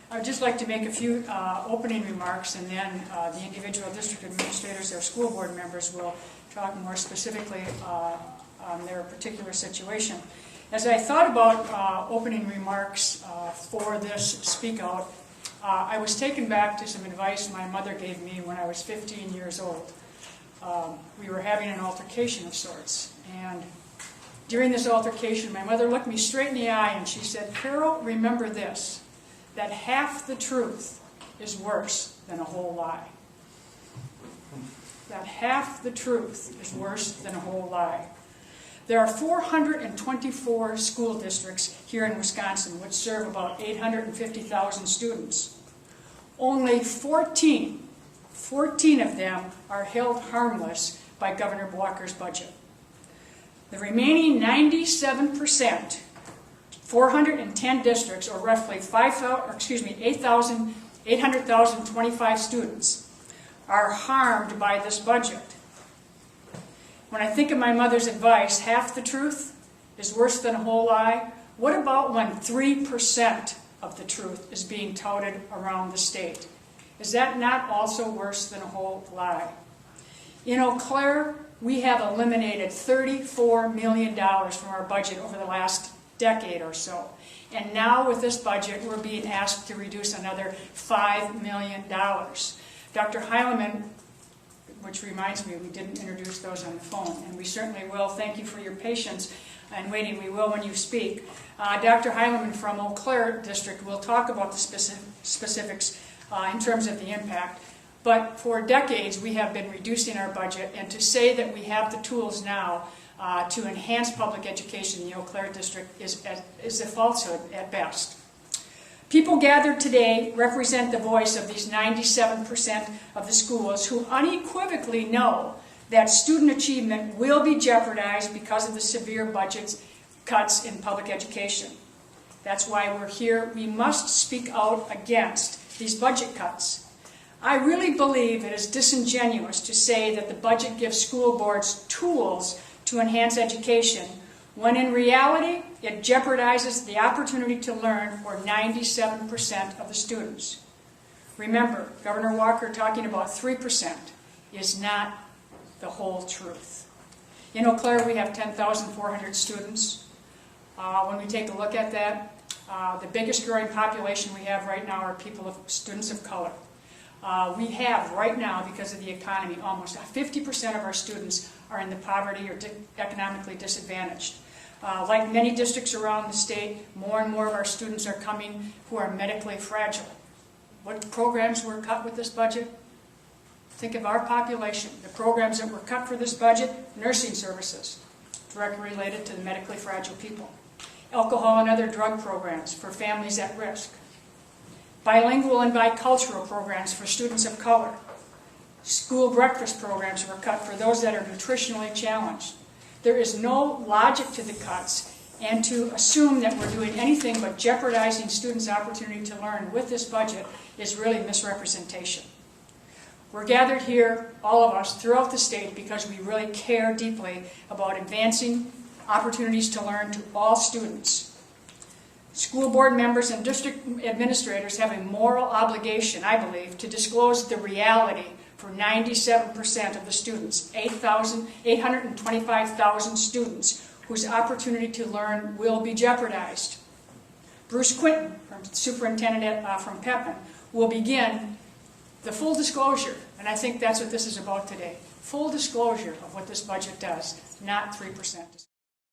I would just like to make a few opening remarks, and then the individual district administrators or school board members will talk more specifically on their particular situation. As I thought about opening remarks for this Speak Out, I was taken back to some advice my mother gave me when I was 15 years old. We were having an altercation of sorts, and during this altercation, my mother looked me straight in the eye and she said, "Carol, remember this, that half the truth is worse than a whole lie." That half the truth is worse than a whole lie. There are 424 school districts here in Wisconsin which serve about 850,000 students. Only 14 of them are held harmless by Governor Walker's budget. The remaining 97%, 410 districts, or roughly 800,025 students, are harmed by this budget. When I think of my mother's advice, half the truth is worse than a whole lie, what about when 3% of the truth is being touted around the state? Is that not also worse than a whole lie? In Eau Claire, we have eliminated $34 million from our budget over the last decade or so. And now with this budget, we're being asked to reduce another $5 million. Dr. Heilemann, which reminds me, we didn't introduce those on the phone, and we certainly will. Thank you for your patience and waiting. We will when you speak. Dr. Heilemann from Eau Claire District will talk about the specifics in terms of the impact. But for decades, we have been reducing our budget, and to say that we have the tools now to enhance public education in the Eau Claire District is a falsehood at best. People gathered today represent the voice of these 97% of the schools who unequivocally know that student achievement will be jeopardized because of the severe budget cuts in public education. That's why we're here. We must speak out against these budget cuts. I really believe it is disingenuous to say that the budget gives school boards tools to enhance education, when in reality it jeopardizes the opportunity to learn for 97% of the students. Remember, Governor Walker talking about 3% is not the whole truth. In Eau Claire, we have 10,400 students. When we take a look at that, the biggest growing population we have right now are students of color. We have right now, because of the economy, almost 50% of our students are in the poverty or economically disadvantaged. Like many districts around the state, more and more of our students are coming who are medically fragile. What programs were cut with this budget? Think of our population. The programs that were cut for this budget: nursing services, directly related to the medically fragile people. Alcohol and other drug programs for families at risk. Bilingual and bicultural programs for students of color. School breakfast programs were cut for those that are nutritionally challenged. There is no logic to the cuts, and to assume that we're doing anything but jeopardizing students' opportunity to learn with this budget is really misrepresentation. We're gathered here, all of us, throughout the state because we really care deeply about advancing opportunities to learn to all students. School board members and district administrators have a moral obligation, I believe, to disclose the reality for 97% of the students, 825,000 students, whose opportunity to learn will be jeopardized. Bruce Quinton, superintendent from Pepin, will begin the full disclosure, and I think that's what this is about today. Full disclosure of what this budget does, not 3%.